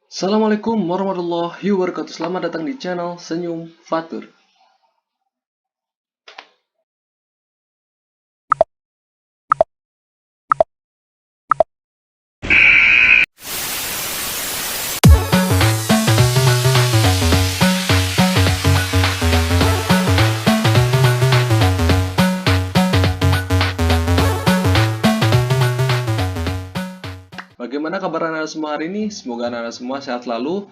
Assalamualaikum warahmatullahi wabarakatuh. Selamat datang di channel Senyum Fatur. Bagaimana kabar anak-anak semua hari ini? Semoga anak-anak semua sehat selalu,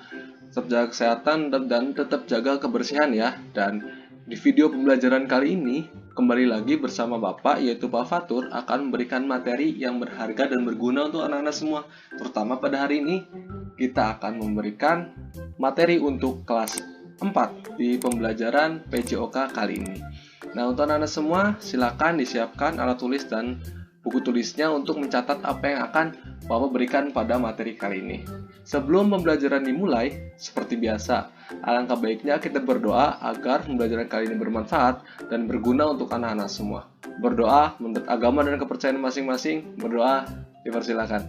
tetap jaga kesehatan dan tetap jaga kebersihan ya. Dan di video pembelajaran kali ini, kembali lagi bersama Bapak yaitu Pak Fatur akan memberikan materi yang berharga dan berguna untuk anak-anak semua. Terutama pada hari ini, kita akan memberikan materi untuk kelas 4 di pembelajaran PJOK kali ini. Nah, untuk anak-anak semua, silakan disiapkan alat tulis dan buku tulisnya untuk mencatat apa yang akan Bapak berikan pada materi kali ini. Sebelum pembelajaran dimulai, seperti biasa, alangkah baiknya kita berdoa agar pembelajaran kali ini bermanfaat dan berguna untuk anak-anak semua. Berdoa menurut agama dan kepercayaan masing-masing. Berdoa, dipersilakan.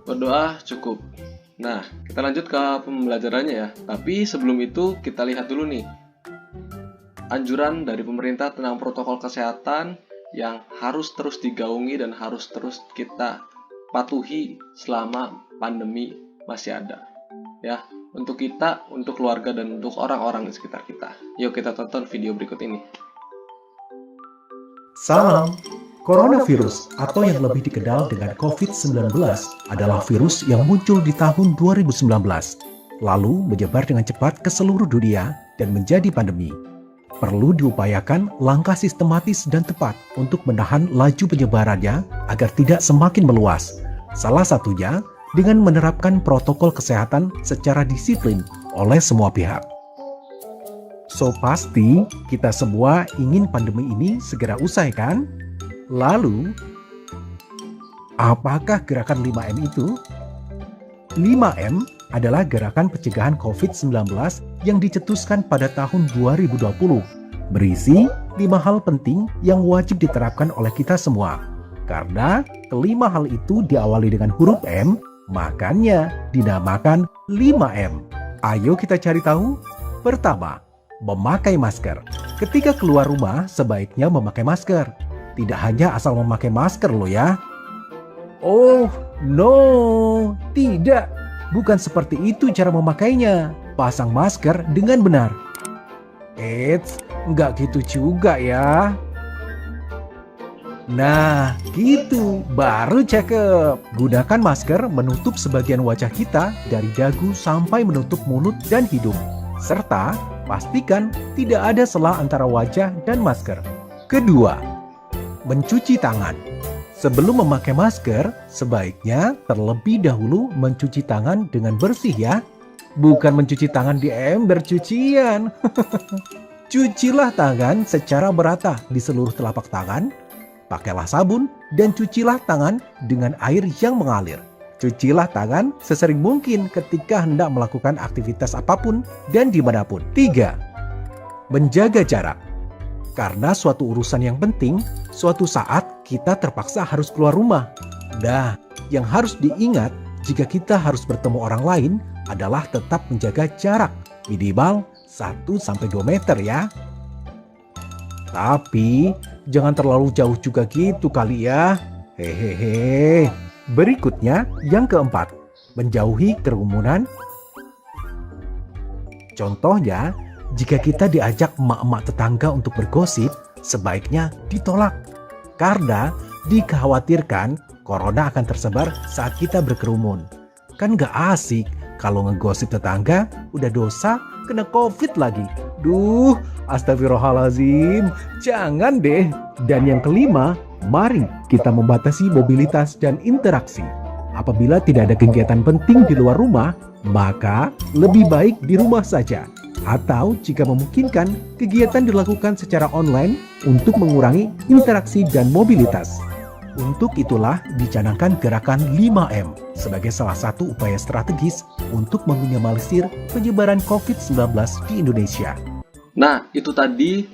Berdoa cukup. Nah, kita lanjut ke pembelajarannya ya. Tapi sebelum itu kita lihat dulu nih anjuran dari pemerintah tentang protokol kesehatan yang harus terus digaungi dan harus terus kita patuhi selama pandemi masih ada. Ya, untuk kita, untuk keluarga dan untuk orang-orang di sekitar kita. Yuk kita tonton video berikut ini. Salam. Coronavirus atau yang lebih dikenal dengan COVID-19 adalah virus yang muncul di tahun 2019, lalu menyebar dengan cepat ke seluruh dunia dan menjadi pandemi. Perlu diupayakan langkah sistematis dan tepat untuk menahan laju penyebarannya agar tidak semakin meluas. Salah satunya dengan menerapkan protokol kesehatan secara disiplin oleh semua pihak. So pasti kita semua ingin pandemi ini segera usai kan? Lalu, apakah gerakan 5M itu? 5M adalah gerakan pencegahan COVID-19 yang dicetuskan pada tahun 2020, berisi 5 hal penting yang wajib diterapkan oleh kita semua. Karena kelima hal itu diawali dengan huruf M, makanya dinamakan 5M. Ayo kita cari tahu. Pertama, memakai masker. Ketika keluar rumah, sebaiknya memakai masker. Tidak hanya asal memakai masker loh ya. Oh, no, tidak. Bukan seperti itu cara memakainya. Pasang masker dengan benar. Eits, nggak gitu juga ya. Nah, gitu, baru cakep. Gunakan masker menutup sebagian wajah kita dari dagu sampai menutup mulut dan hidung. Serta pastikan tidak ada sela antara wajah dan masker. Kedua, mencuci tangan. Sebelum memakai masker, sebaiknya terlebih dahulu mencuci tangan dengan bersih ya. Bukan mencuci tangan di ember cucian. Cucilah tangan secara merata di seluruh telapak tangan. Pakailah sabun dan cucilah tangan dengan air yang mengalir. Cucilah tangan sesering mungkin ketika hendak melakukan aktivitas apapun dan dimanapun. 3. Menjaga jarak. Karena suatu urusan yang penting, suatu saat kita terpaksa harus keluar rumah. Nah, yang harus diingat jika kita harus bertemu orang lain adalah tetap menjaga jarak minimal 1-2 meter ya. Tapi jangan terlalu jauh juga gitu kali ya. Hehehe. Berikutnya yang keempat, menjauhi kerumunan. Contohnya, jika kita diajak emak-emak tetangga untuk bergosip, sebaiknya ditolak. Karena dikhawatirkan corona akan tersebar saat kita berkerumun. Kan gak asik kalau ngegosip tetangga, udah dosa, kena COVID lagi. Duh, astagfirullahaladzim, jangan deh. Dan yang kelima, mari kita membatasi mobilitas dan interaksi. Apabila tidak ada kegiatan penting di luar rumah, maka lebih baik di rumah saja. Atau jika memungkinkan, kegiatan dilakukan secara online untuk mengurangi interaksi dan mobilitas. Untuk itulah dicanangkan gerakan 5M sebagai salah satu upaya strategis untuk meminimalisir penyebaran COVID-19 di Indonesia. Nah, itu tadi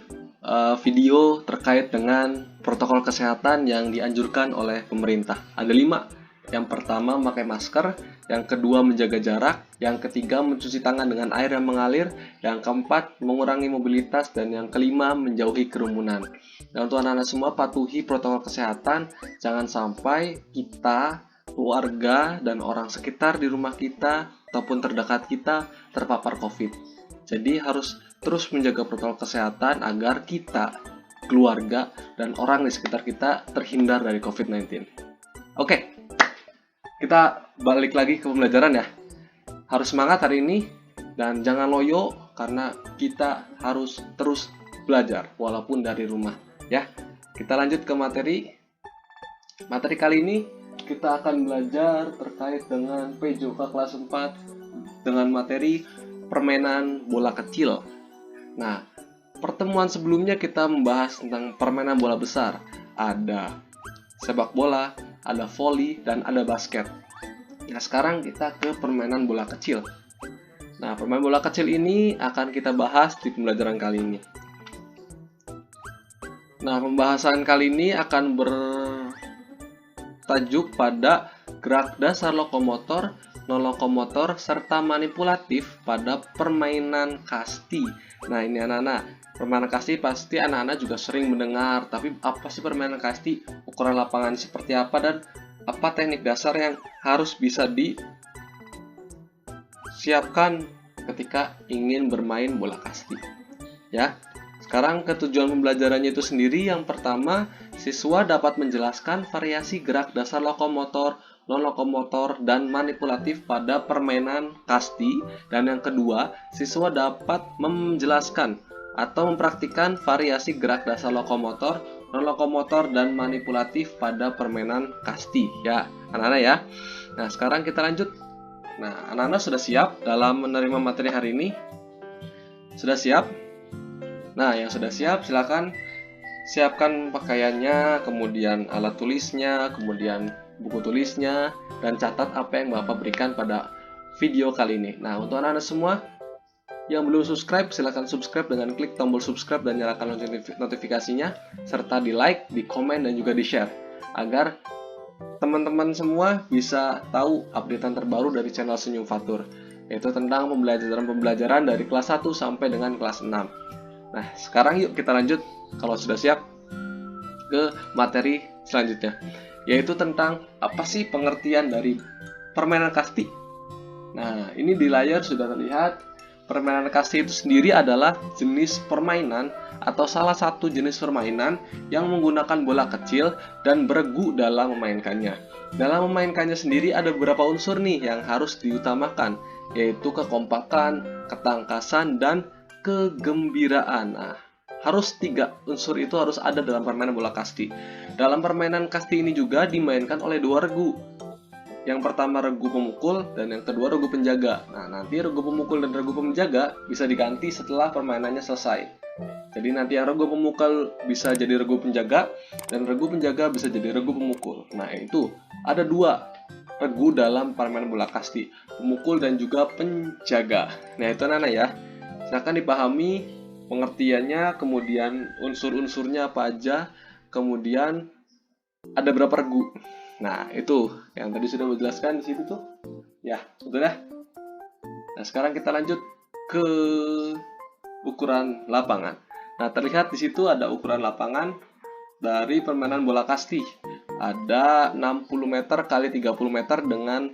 video terkait dengan protokol kesehatan yang dianjurkan oleh pemerintah. Ada 5. Yang pertama, memakai masker. Yang kedua, menjaga jarak. Yang ketiga, mencuci tangan dengan air yang mengalir. Yang keempat, mengurangi mobilitas. Dan yang kelima, menjauhi kerumunan. Nah, untuk anak-anak semua, patuhi protokol kesehatan. Jangan sampai kita, keluarga, dan orang sekitar di rumah kita ataupun terdekat kita terpapar COVID. Jadi harus terus menjaga protokol kesehatan agar kita, keluarga, dan orang di sekitar kita terhindar dari COVID-19. Oke, kita balik lagi ke pembelajaran ya. Harus semangat hari ini dan jangan loyo karena kita harus terus belajar walaupun dari rumah ya. Kita lanjut ke materi. Materi kali ini kita akan belajar terkait dengan PJOK kelas 4 dengan materi permainan bola kecil. Nah, pertemuan sebelumnya kita membahas tentang permainan bola besar. Ada sepak bola, ada voli, dan ada basket. Nah, sekarang kita ke permainan bola kecil. Nah, permainan bola kecil ini akan kita bahas di pembelajaran kali ini. Nah, pembahasan kali ini akan bertajuk pada gerak dasar lokomotor, non-lokomotor, serta manipulatif pada permainan kasti. Nah, ini anak-anak, permainan kasti pasti anak-anak juga sering mendengar, tapi apa sih permainan kasti? Ukuran lapangan seperti apa dan apa teknik dasar yang harus bisa disiapkan ketika ingin bermain bola kasti? Ya. Sekarang ke tujuan pembelajarannya itu sendiri. Yang pertama, siswa dapat menjelaskan variasi gerak dasar lokomotor, non-lokomotor, dan manipulatif pada permainan kasti. Dan yang kedua, siswa dapat menjelaskan atau mempraktikkan variasi gerak dasar lokomotor, non-lokomotor, dan manipulatif pada permainan kasti. Ya, anak-anak ya. Nah, sekarang kita lanjut. Nah, anak-anak sudah siap dalam menerima materi hari ini? Sudah siap? Nah, yang sudah siap, silakan siapkan pakaiannya, kemudian alat tulisnya, kemudian buku tulisnya, dan catat apa yang Bapak berikan pada video kali ini. Nah, untuk anak-anak semua yang belum subscribe, silakan subscribe dengan klik tombol subscribe dan nyalakan notifikasinya, serta di like, di komen, dan juga di share, agar teman-teman semua bisa tahu updatean terbaru dari channel Senyum Fatur, yaitu tentang pembelajaran dari kelas 1 sampai dengan kelas 6. Nah, sekarang yuk kita lanjut, kalau sudah siap, ke materi selanjutnya, yaitu tentang apa sih pengertian dari permainan kasti. Nah, ini di layar sudah terlihat, permainan kasti itu sendiri adalah jenis permainan atau salah satu jenis permainan yang menggunakan bola kecil dan beregu dalam memainkannya. Dalam memainkannya sendiri ada beberapa unsur nih yang harus diutamakan, yaitu kekompakan, ketangkasan, dan kegembiraan. Nah, harus 3 unsur itu harus ada dalam permainan bola kasti. Dalam permainan kasti ini juga dimainkan oleh 2 regu. Yang pertama regu pemukul dan yang kedua regu penjaga. Nah, nanti regu pemukul dan regu penjaga bisa diganti setelah permainannya selesai. Jadi nanti yang regu pemukul bisa jadi regu penjaga dan regu penjaga bisa jadi regu pemukul. Nah, itu ada 2 regu dalam permainan bola kasti, pemukul dan juga penjaga. Nah, itu anak-anak ya. Silahkan dipahami pengertiannya, kemudian unsur-unsurnya apa aja, kemudian ada berapa regu. Nah, itu yang tadi sudah dijelaskan di situ tuh. Ya, betul ya. Nah, sekarang kita lanjut ke ukuran lapangan. Nah, terlihat di situ ada ukuran lapangan dari permainan bola kasti. Ada 60 meter kali 30 meter dengan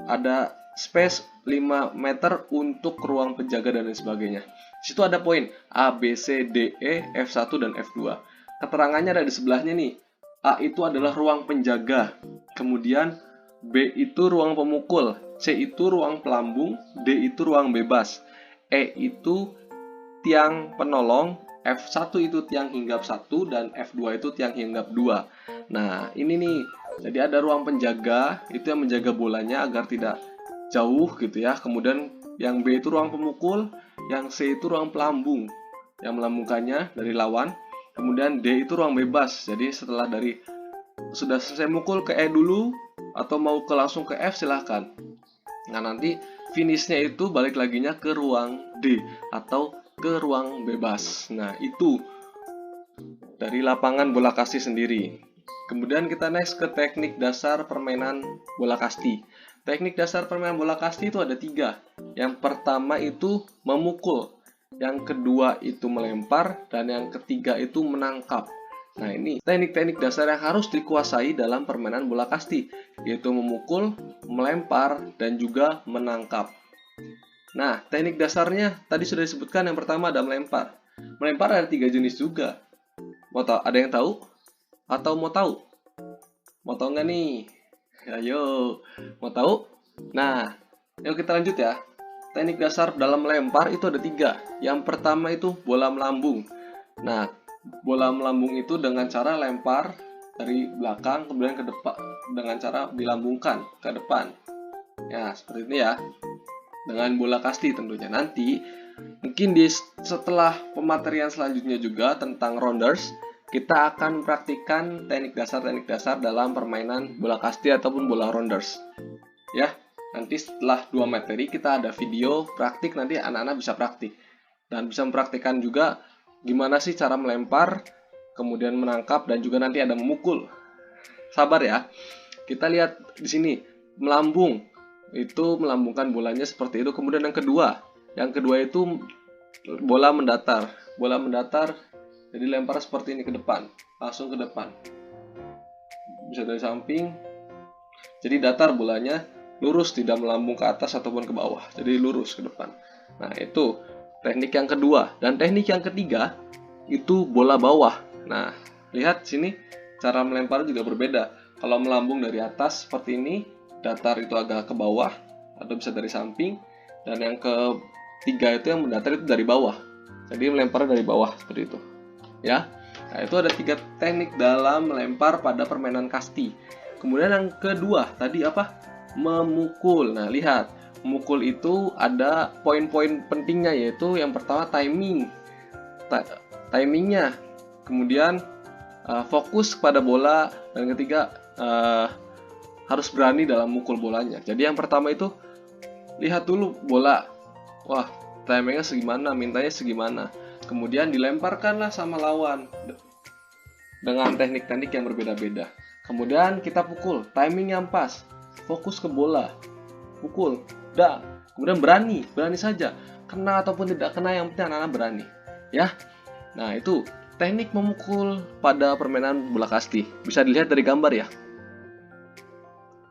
ada space 5 meter untuk ruang penjaga dan lain sebagainya. Di situ ada poin A, B, C, D, E, F1 dan F2. Keterangannya ada di sebelahnya nih. A itu adalah ruang penjaga, kemudian B itu ruang pemukul, C itu ruang pelambung, D itu ruang bebas, E itu tiang penolong, F1 itu tiang hinggap 1, dan F2 itu tiang hinggap 2. Nah, ini nih. Jadi ada ruang penjaga, itu yang menjaga bolanya agar tidak jauh gitu ya. Kemudian yang B itu ruang pemukul, yang C itu ruang pelambung yang melambungkannya dari lawan. Kemudian D itu ruang bebas. Jadi setelah dari sudah selesai mukul ke E dulu atau mau langsung ke F silahkan. Nah, nanti finishnya itu balik laginya ke ruang D atau ke ruang bebas. Nah, itu dari lapangan bola kasti sendiri. Kemudian kita next ke teknik dasar permainan bola kasti. Teknik dasar permainan bola kasti itu ada 3. Yang pertama itu memukul, yang kedua itu melempar, dan yang ketiga itu menangkap. Nah, ini teknik-teknik dasar yang harus dikuasai dalam permainan bola kasti, yaitu memukul, melempar, dan juga menangkap. Nah, teknik dasarnya tadi sudah disebutkan. Yang pertama ada melempar. Melempar ada 3 jenis juga. Ada yang tahu? Atau mau tahu? Mau tahu nggak nih? Ayo, mau tahu? Nah, yuk kita lanjut ya. Teknik dasar dalam melempar itu ada 3. Yang pertama itu bola melambung. Nah, bola melambung itu dengan cara lempar dari belakang kemudian ke depan dengan cara dilambungkan ke depan. Ya, seperti ini ya. Dengan bola kasti tentunya. Nanti mungkin setelah pematerian selanjutnya juga tentang rounders, kita akan praktikkan teknik dasar dalam permainan bola kasti ataupun bola rounders. Ya, nanti setelah 2 materi kita ada video praktik, nanti anak-anak bisa praktik dan bisa mempraktikkan juga gimana sih cara melempar, kemudian menangkap, dan juga nanti ada memukul. Sabar ya. Kita lihat di sini melambung. Itu melambungkan bolanya seperti itu. Kemudian yang kedua itu bola mendatar. Bola mendatar jadi lempar seperti ini ke depan, langsung ke depan. Bisa dari samping. Jadi datar bolanya, lurus, tidak melambung ke atas ataupun ke bawah. Jadi lurus ke depan. Nah, itu teknik yang kedua. Dan teknik yang ketiga itu bola bawah. Nah, lihat sini cara melempar juga berbeda. Kalau melambung dari atas seperti ini, datar itu agak ke bawah atau bisa dari samping, dan yang ketiga itu yang mendatar itu dari bawah. Jadi melempar dari bawah seperti itu. Ya. Nah, itu ada 3 teknik dalam melempar pada permainan kasti. Kemudian yang kedua tadi apa? Memukul. Nah, lihat, memukul itu ada poin-poin pentingnya, yaitu yang pertama timing. Timingnya. Kemudian fokus kepada bola, dan ketiga harus berani dalam mukul bolanya. Jadi yang pertama itu lihat dulu bola. Wah, timingnya segimana, mintanya segimana. Kemudian dilemparkanlah sama lawan dengan teknik-teknik yang berbeda-beda. Kemudian kita pukul, timing yang pas, fokus ke bola, pukul, dah. Kemudian berani saja. Kena ataupun tidak kena, yang penting anak-anak berani. Ya. Nah, itu teknik memukul pada permainan bola kasti. Bisa dilihat dari gambar ya.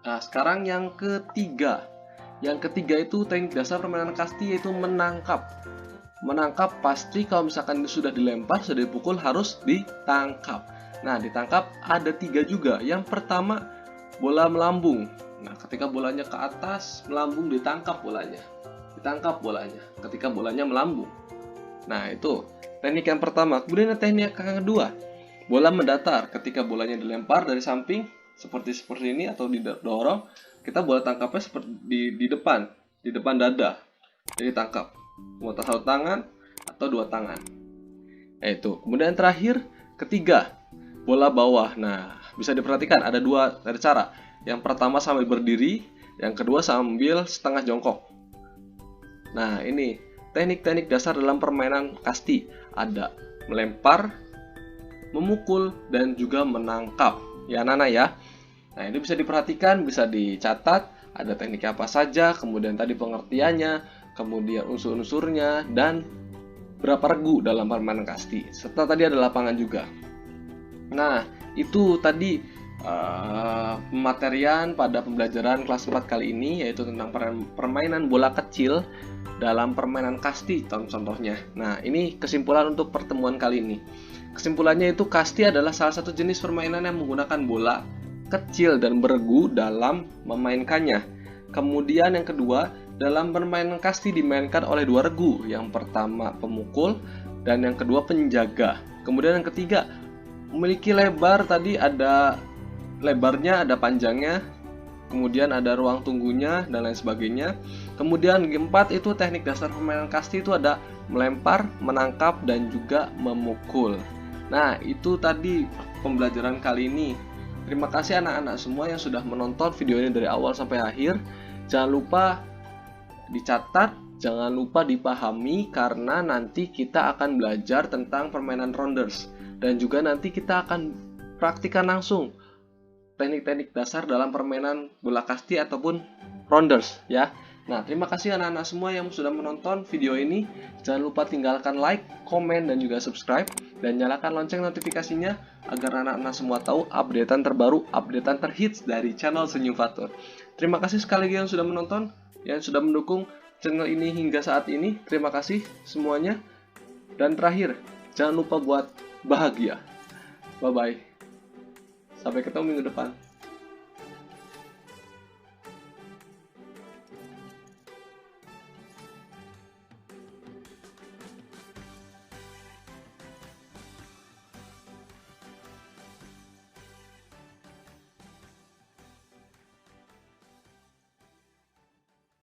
Nah, sekarang yang ketiga. Yang ketiga itu teknik dasar permainan kasti, yaitu menangkap. Menangkap pasti kalau misalkan sudah dilempar, sudah dipukul, harus ditangkap. Nah, ditangkap ada 3 juga. Yang pertama, bola melambung. Nah, ketika bolanya ke atas, melambung, ditangkap bolanya. Ditangkap bolanya ketika bolanya melambung. Nah, itu teknik yang pertama. Kemudian teknik yang kedua, bola mendatar. Ketika bolanya dilempar dari samping, seperti ini atau didorong, kita bola tangkapnya seperti di depan dada. Jadi tangkap. Mau satu tangan atau 2 tangan. Itu. Kemudian terakhir, ketiga, bola bawah. Nah, bisa diperhatikan ada 2 cara. Yang pertama sambil berdiri, yang kedua sambil setengah jongkok. Nah, ini teknik-teknik dasar dalam permainan kasti. Ada melempar, memukul, dan juga menangkap. Ya, anak-anak ya. Nah, ini bisa diperhatikan, bisa dicatat. Ada teknik apa saja, kemudian tadi pengertiannya, kemudian unsur-unsurnya, dan berapa regu dalam permainan kasti. Serta tadi ada lapangan juga. Nah, itu tadi pematerian pada pembelajaran kelas 4 kali ini, yaitu tentang permainan bola kecil dalam permainan kasti, contohnya. Nah, ini kesimpulan untuk pertemuan kali ini. Kesimpulannya itu kasti adalah salah satu jenis permainan yang menggunakan bola kecil dan beregu dalam memainkannya. Kemudian yang kedua, dalam permainan kasti dimainkan oleh 2 regu. Yang pertama pemukul dan yang kedua penjaga. Kemudian yang ketiga, memiliki lebar, tadi ada lebarnya, ada panjangnya, kemudian ada ruang tunggunya dan lain sebagainya. Kemudian yang keempat itu teknik dasar permainan kasti itu ada melempar, menangkap, dan juga memukul. Nah, itu tadi pembelajaran kali ini. Terima kasih anak-anak semua yang sudah menonton video ini dari awal sampai akhir. Jangan lupa dicatat, jangan lupa dipahami karena nanti kita akan belajar tentang permainan rounders. Dan juga nanti kita akan praktikkan langsung teknik-teknik dasar dalam permainan bola kasti ataupun rounders ya. Nah, terima kasih anak-anak semua yang sudah menonton video ini. Jangan lupa tinggalkan like, komen, dan juga subscribe. Dan nyalakan lonceng notifikasinya agar anak-anak semua tahu updatean terbaru, updatean terhits dari channel Senyum Fatur. Terima kasih sekali lagi yang sudah menonton, yang sudah mendukung channel ini hingga saat ini. Terima kasih semuanya. Dan terakhir, jangan lupa buat bahagia. Bye-bye. Sampai ketemu minggu depan.